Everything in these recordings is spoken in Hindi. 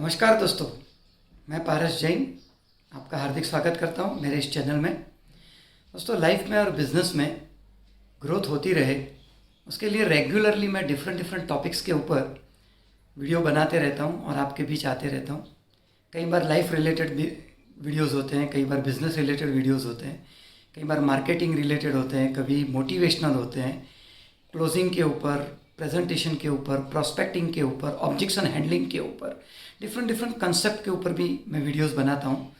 नमस्कार दोस्तों, मैं पारस जैन आपका हार्दिक स्वागत करता हूं मेरे इस चैनल में। दोस्तों, लाइफ में और बिज़नेस में ग्रोथ होती रहे उसके लिए रेगुलरली मैं डिफरेंट टॉपिक्स के ऊपर वीडियो बनाते रहता हूं और आपके बीच आते रहता हूं। कई बार लाइफ रिलेटेड वीडियोज़ होते हैं, कई बार बिज़नेस रिलेटेड वीडियोज़ होते हैं, कई बार मार्केटिंग रिलेटेड होते हैं, कभी मोटिवेशनल होते हैं, क्लोजिंग के ऊपर, प्रेजेंटेशन के ऊपर, प्रॉस्पेक्टिंग के ऊपर, ऑब्जेक्शन हैंडलिंग के ऊपर, डिफरेंट कंसेप्ट के ऊपर भी मैं वीडियोस बनाता हूँ।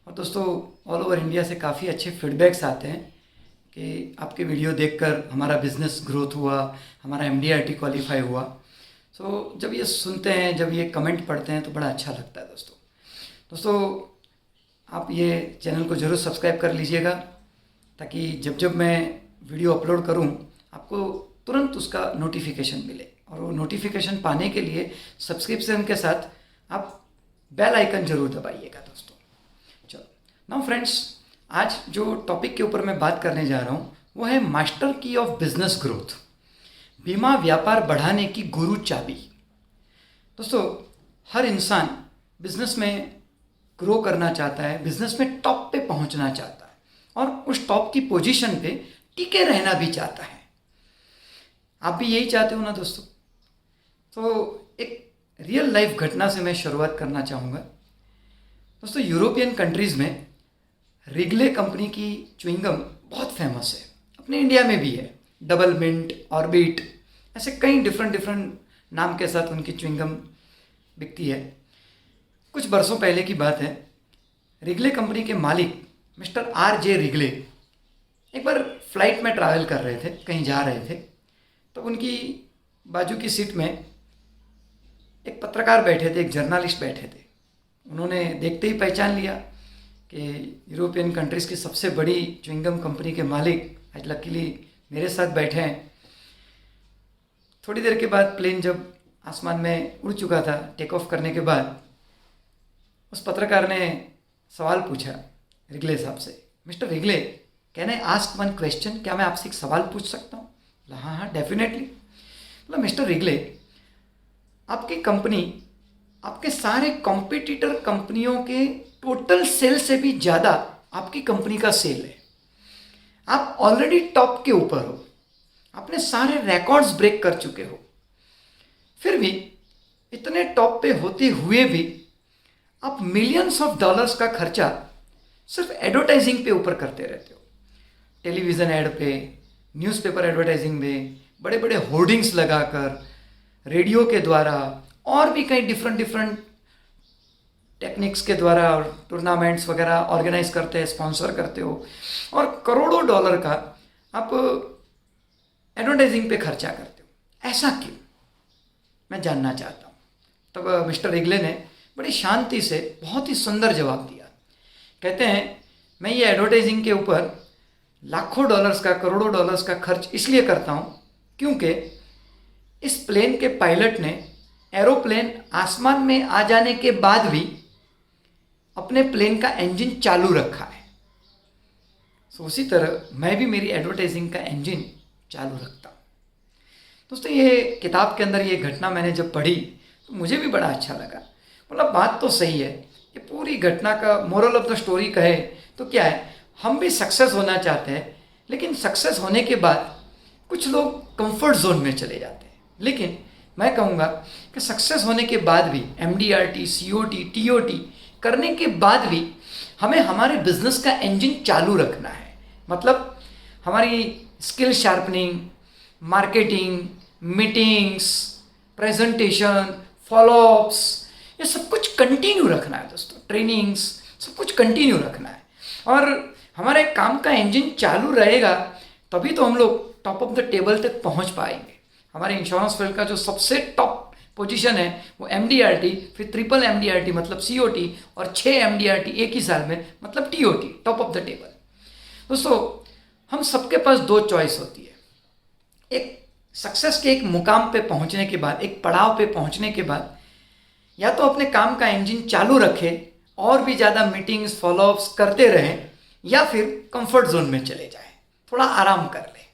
और दोस्तों, ऑल ओवर इंडिया से काफ़ी अच्छे फीडबैक्स आते हैं कि आपके वीडियो देखकर हमारा बिज़नेस ग्रोथ हुआ, हमारा MDRT क्वालिफाई हुआ। सो जब ये सुनते हैं, जब ये कमेंट पढ़ते हैं तो बड़ा अच्छा लगता है। दोस्तों आप ये चैनल को ज़रूर सब्सक्राइब कर लीजिएगा ताकि जब जब मैं वीडियो अपलोड करूं आपको तुरंत उसका नोटिफिकेशन मिले। और वो नोटिफिकेशन पाने के लिए सब्सक्रिप्शन के साथ आप बेल आइकन जरूर दबाइएगा। दोस्तों चलो नाउ फ्रेंड्स, आज जो टॉपिक के ऊपर मैं बात करने जा रहा हूँ वो है मास्टर की ऑफ बिजनेस ग्रोथ, बीमा व्यापार बढ़ाने की गुरु चाबी। दोस्तों, हर इंसान बिजनेस में ग्रो करना चाहता है, बिजनेस में टॉप पे पहुंचना चाहता है और उस टॉप की पोजीशन पे टिके रहना भी चाहता है। आप भी यही चाहते हो ना दोस्तों? तो एक रियल लाइफ घटना से मैं शुरुआत करना चाहूँगा। दोस्तों, यूरोपियन कंट्रीज़ में रिगले कंपनी की च्युइंगम बहुत फेमस है, अपने इंडिया में भी है। डबल मिंट, ऑर्बिट, ऐसे कई डिफरेंट नाम के साथ उनकी च्युइंगम बिकती है। कुछ बरसों पहले की बात है, रिगले कंपनी के मालिक मिस्टर RJ रिगले एक बार फ्लाइट में ट्रैवल कर रहे थे, कहीं जा रहे थे, तो उनकी बाजू की सीट में एक पत्रकार बैठे थे, एक जर्नलिस्ट बैठे थे। उन्होंने देखते ही पहचान लिया कि यूरोपियन कंट्रीज़ की सबसे बड़ी च्युइंगम कंपनी के मालिक आज लकीली मेरे साथ बैठे हैं। थोड़ी देर के बाद प्लेन जब आसमान में उड़ चुका था, टेक ऑफ करने के बाद उस पत्रकार ने सवाल पूछा रिगले साहब से, mister Wrigley, can I ask one question? क्या मैं आपसे एक सवाल पूछ सकता हूँ? हाँ डेफिनेटली। मतलब मिस्टर रिगले, आपकी कंपनी आपके सारे कॉम्पिटिटर कंपनियों के टोटल सेल से भी ज़्यादा आपकी कंपनी का सेल है। आप ऑलरेडी टॉप के ऊपर हो, आपने सारे रिकॉर्ड्स ब्रेक कर चुके हो, फिर भी इतने टॉप पे होते हुए भी आप मिलियंस ऑफ डॉलर्स का खर्चा सिर्फ एडवर्टाइजिंग पे ऊपर करते रहते हो। टेलीविज़न ऐड पे, न्यूज़पेपर एडवर्टाइजिंग में, बड़े बड़े होर्डिंग्स लगाकर, रेडियो के द्वारा और भी कई डिफरेंट टेक्निक्स के द्वारा टूर्नामेंट्स वगैरह ऑर्गेनाइज करते हैं, स्पॉन्सर करते हो और करोड़ों डॉलर का आप एडवर्टाइजिंग पे खर्चा करते हो। ऐसा क्यों, मैं जानना चाहता हूँ। तब मिस्टर रिगले ने बड़ी शांति से बहुत ही सुंदर जवाब दिया। कहते हैं, मैं ये एडवर्टाइजिंग के ऊपर लाखों डॉलर्स का, करोड़ों डॉलर्स का खर्च इसलिए करता हूँ क्योंकि इस प्लेन के पायलट ने एरोप्लेन आसमान में आ जाने के बाद भी अपने प्लेन का इंजन चालू रखा है। तो उसी तरह मैं भी मेरी एडवर्टाइजिंग का इंजन चालू रखता हूँ। दोस्तों, ये किताब के अंदर ये घटना मैंने जब पढ़ी तो मुझे भी बड़ा अच्छा लगा। मतलब बात तो सही है, ये पूरी घटना का मोरल ऑफ द स्टोरी कहे तो क्या है, हम भी सक्सेस होना चाहते हैं, लेकिन सक्सेस होने के बाद कुछ लोग कंफर्ट जोन में चले जाते हैं। लेकिन मैं कहूँगा कि सक्सेस होने के बाद भी MDRT, COT, TOT करने के बाद भी हमें हमारे बिजनेस का इंजन चालू रखना है। मतलब हमारी skill sharpening, marketing, meetings, presentation, follow-ups, ये सब कुछ कंटिन्यू रखना है दोस्तों। ट्रेनिंग्स, सब कुछ कंटिन्यू रखना है और हमारे काम का इंजन चालू रहेगा तभी तो हम लोग टॉप ऑफ द टेबल तक पहुंच पाएंगे। हमारे इंश्योरेंस फील्ड का जो सबसे टॉप पोजीशन है वो MDRT, फिर ट्रिपल MDRT मतलब COT और 6 MDRT एक ही साल में मतलब TOT, top of the table. दोस्तों, हम सबके पास दो चॉइस होती है। एक सक्सेस के एक मुकाम पे पहुंचने के बाद, एक पड़ाव पे पहुंचने के बाद या तो अपने काम का इंजन चालू रखे और भी ज़्यादा मीटिंग्स, फॉलोअप्स करते रहें, या फिर कंफर्ट जोन में चले जाएं, थोड़ा आराम कर लें।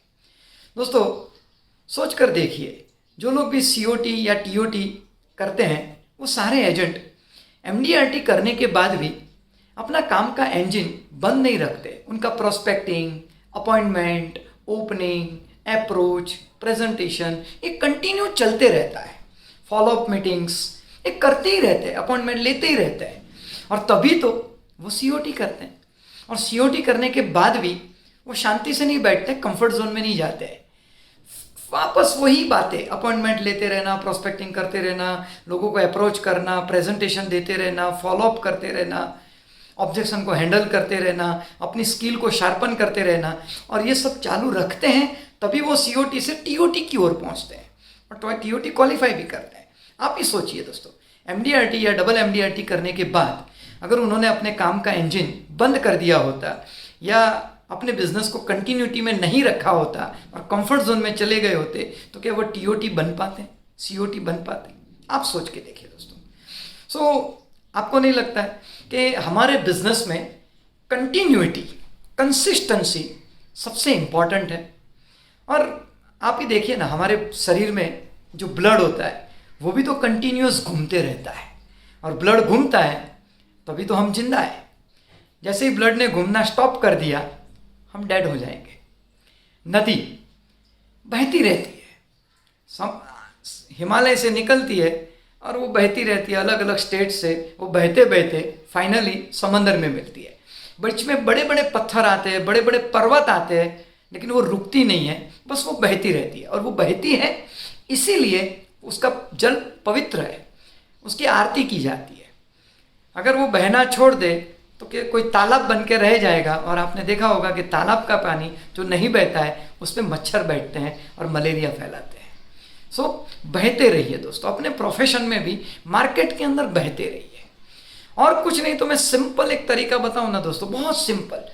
दोस्तों, सोच कर देखिए, जो लोग भी COT या TOT करते हैं वो सारे एजेंट एमडीआरटी करने के बाद भी अपना काम का इंजन बंद नहीं रखते। उनका prospecting, appointment, opening, approach, presentation ये कंटिन्यू चलते रहता है। फॉलोअप मीटिंग्स ये करते ही रहते हैं, अपॉइंटमेंट लेते ही रहते हैं, और तभी तो वो सीओटी करते हैं। और सीओटी करने के बाद भी वो शांति से नहीं बैठते, कंफर्ट जोन में नहीं जाते, वापस वही बातें, अपॉइंटमेंट लेते रहना, प्रोस्पेक्टिंग करते रहना, लोगों को अप्रोच करना, प्रेजेंटेशन देते रहना, फॉलोअप करते रहना, ऑब्जेक्शन को हैंडल करते रहना, अपनी स्किल को शार्पन करते रहना, और ये सब चालू रखते हैं, तभी वो सीओटी से टीओटी की ओर पहुंचते हैं और टीओटी क्वालिफाई भी करते हैं। आप ही सोचिए दोस्तों, एमडीआरटी या डबल एमडीआरटी करने के बाद अगर उन्होंने अपने काम का इंजन बंद कर दिया होता या अपने बिजनेस को कंटिन्यूटी में नहीं रखा होता और कंफर्ट जोन में चले गए होते, तो क्या वो टीओटी बन पाते, सीओटी बन पाते? आप सोच के देखिए दोस्तों। आपको नहीं लगता है कि हमारे बिजनेस में कंटिन्यूटी, कंसिस्टेंसी सबसे इंपॉर्टेंट है? और आप ही देखिए ना, हमारे शरीर में जो ब्लड होता है वो भी तो कंटिन्यूअस घूमते रहता है, और ब्लड घूमता है तभी तो हम जिंदा है। जैसे ही ब्लड ने घूमना स्टॉप कर दिया, हम डेड हो जाएंगे। नदी बहती रहती है, हिमालय से निकलती है और वो बहती रहती है, अलग अलग स्टेट से वो बहते बहते फाइनली समंदर में मिलती है। बीच में बड़े बड़े पत्थर आते हैं, बड़े बड़े पर्वत आते हैं, लेकिन वो रुकती नहीं है, बस वो बहती रहती है। और वो बहती है इसीलिए उसका जल पवित्र है, उसकी आरती की जाती है। अगर वो बहना छोड़ दे तो क्या कोई तालाब बन के रह जाएगा, और आपने देखा होगा कि तालाब का पानी जो नहीं बहता है उस पर मच्छर बैठते हैं और मलेरिया फैलाते हैं। बहते रहिए दोस्तों, अपने प्रोफेशन में भी, मार्केट के अंदर बहते रहिए। और कुछ नहीं तो मैं सिंपल एक तरीका बताऊं ना दोस्तों, बहुत सिंपल।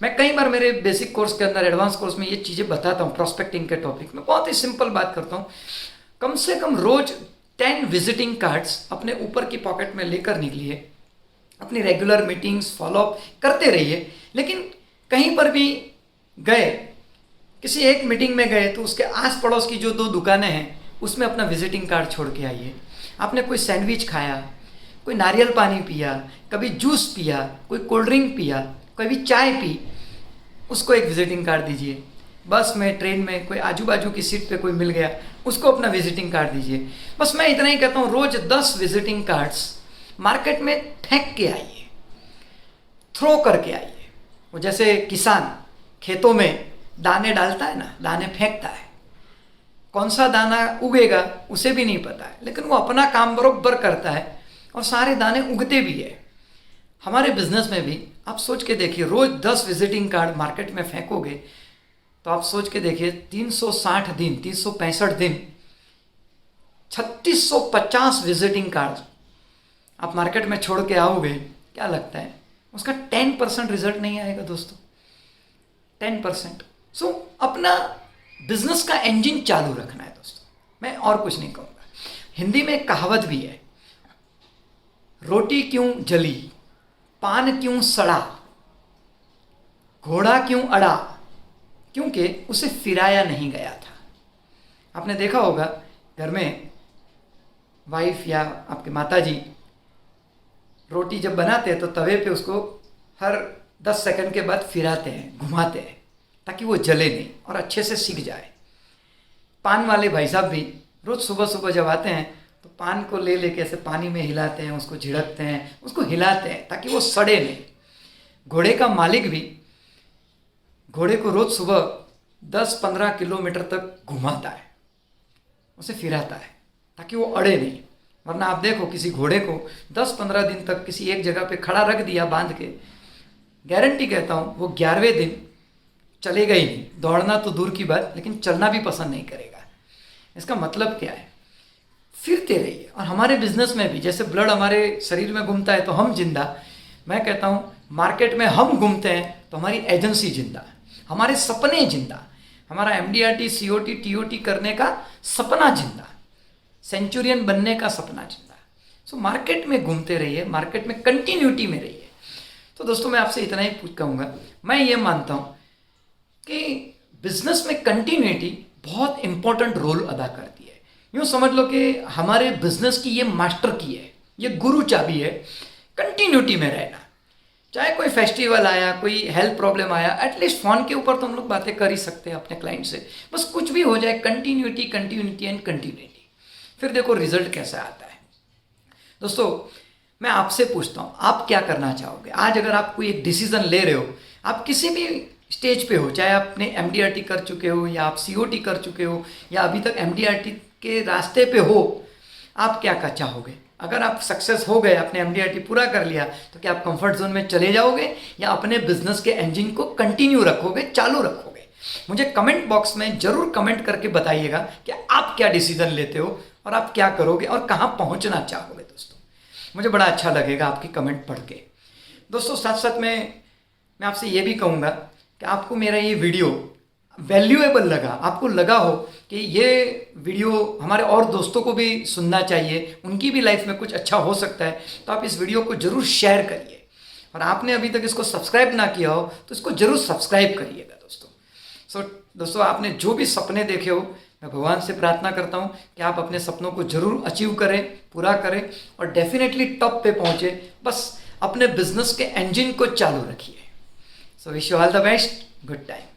मैं कई बार मेरे बेसिक कोर्स के अंदर, एडवांस कोर्स में ये चीज़ें बताता हूँ, प्रोस्पेक्टिंग के टॉपिक में बहुत ही सिंपल बात करता हूँ। कम से कम रोज 10 विजिटिंग कार्ड्स अपने ऊपर की पॉकेट में लेकर निकलिए, अपनी रेगुलर मीटिंग्स फॉलोअप करते रहिए। लेकिन कहीं पर भी गए, किसी एक मीटिंग में गए, तो उसके आस पड़ोस की जो 2 दुकानें हैं उसमें अपना विजिटिंग कार्ड छोड़ के आइए। आपने कोई सैंडविच खाया, कोई नारियल पानी पिया, कभी जूस पिया, कोई कोल्ड ड्रिंक पिया, कभी चाय पी, उसको एक विजिटिंग कार्ड दीजिए। बस में, ट्रेन में कोई आजू बाजू की सीट पे कोई मिल गया, उसको अपना विजिटिंग कार्ड दीजिए। बस मैं इतना ही कहता हूँ, रोज 10 विजिटिंग कार्ड्स मार्केट में फेंक के आइए, थ्रो करके आइए। वो जैसे किसान खेतों में दाने डालता है ना, दाने फेंकता है, कौन सा दाना उगेगा उसे भी नहीं पता है, लेकिन वो अपना काम बरोबर करता है और सारे दाने उगते भी है। हमारे बिजनेस में भी आप सोच के देखिए, रोज 10 विजिटिंग कार्ड मार्केट में फेंकोगे तो आप सोच के देखिए 360 दिन, 365 दिन, 3650 विजिटिंग कार्ड आप मार्केट में छोड़ के आओगे, क्या लगता है उसका 10% रिजल्ट नहीं आएगा दोस्तों? 10%। अपना बिजनेस का इंजन चालू रखना है दोस्तों, मैं और कुछ नहीं कहूँगा। हिंदी में एक कहावत भी है, रोटी क्यों जली, पान क्यों सड़ा, घोड़ा क्यों अड़ा, क्योंकि उसे फिराया नहीं गया था। आपने देखा होगा घर में वाइफ या आपके माताजी रोटी जब बनाते हैं तो तवे पे उसको हर 10 सेकंड के बाद फिराते हैं, घुमाते हैं, ताकि वो जले नहीं और अच्छे से सिक जाए। पान वाले भाई साहब भी रोज़ सुबह सुबह जब आते हैं तो पान को ले लेके ऐसे पानी में हिलाते हैं, उसको झिड़कते हैं, उसको हिलाते हैं ताकि वो सड़े नहीं। घोड़े का मालिक भी घोड़े को रोज़ सुबह 10-15 किलोमीटर तक घुमाता है, उसे फिराता है ताकि वो अड़े नहीं। वरना आप देखो, किसी घोड़े को 10-15 दिन तक किसी एक जगह पे खड़ा रख दिया बांध के, गारंटी कहता हूँ वो 11वें दिन चलेगा ही नहीं। दौड़ना तो दूर की बात, लेकिन चलना भी पसंद नहीं करेगा। इसका मतलब क्या है? फिरते रहिए। और हमारे बिजनेस में भी जैसे ब्लड हमारे शरीर में घूमता है तो हम जिंदा, मैं कहता हूँ मार्केट में हम घूमते हैं तो हमारी एजेंसी जिंदा, हमारे सपने जिंदा, हमारा एमडीआरटी, सीओटी, टीओटी करने का सपना जिंदा, सेंचुरियन बनने का सपना जिंदा। मार्केट में घूमते रहिए, मार्केट में कंटिन्यूटी में रहिए। तो दोस्तों मैं आपसे इतना ही कहूँगा, मैं ये मानता हूँ कि बिजनेस में कंटिन्यूटी बहुत इंपॉर्टेंट रोल अदा करती है। यूँ समझ लो कि हमारे बिजनेस की ये मास्टर की है, ये गुरु चाबी है कंटिन्यूटी में रहना। चाहे कोई फेस्टिवल आया, कोई हेल्थ प्रॉब्लम आया, एटलीस्ट फ़ोन के ऊपर तो हम लोग बातें कर ही सकते हैं अपने क्लाइंट से। बस कुछ भी हो जाए, कंटिन्यूटी कंटिन्यूटी एंड कंटिन्यूटी, फिर देखो रिजल्ट कैसा आता है। दोस्तों मैं आपसे पूछता हूँ, आप क्या करना चाहोगे? आज अगर आप कोई एक डिसीज़न ले रहे हो, आप किसी भी स्टेज पे हो, चाहे आपने MDRT कर चुके हो या आप COT कर चुके हो या अभी तक MDRT के रास्ते पे हो, आप क्या कर चाहोगे? अगर आप सक्सेस हो गए, आपने MDRT पूरा कर लिया, तो क्या आप कंफर्ट जोन में चले जाओगे या अपने बिजनेस के इंजन को कंटिन्यू रखोगे, चालू रखोगे? मुझे कमेंट बॉक्स में ज़रूर कमेंट करके बताइएगा कि आप क्या डिसीजन लेते हो और आप क्या करोगे और कहाँ पहुँचना चाहोगे। दोस्तों मुझे बड़ा अच्छा लगेगा आपकी कमेंट पढ़ के। दोस्तों साथ साथ मैं आपसे ये भी कहूँगा कि आपको मेरा ये वीडियो वैल्यूएबल लगा, आपको लगा हो कि ये वीडियो हमारे और दोस्तों को भी सुनना चाहिए, उनकी भी लाइफ में कुछ अच्छा हो सकता है, तो आप इस वीडियो को ज़रूर शेयर करिए। और आपने अभी तक इसको सब्सक्राइब ना किया हो तो इसको ज़रूर सब्सक्राइब करिएगा दोस्तों। दोस्तों आपने जो भी सपने देखे हो, मैं भगवान से प्रार्थना करता हूँ कि आप अपने सपनों को ज़रूर अचीव करें, पूरा करें और डेफिनेटली टॉप पे पहुँचे। बस अपने बिजनेस के इंजन को चालू रखिए। So wish you all the best, good time.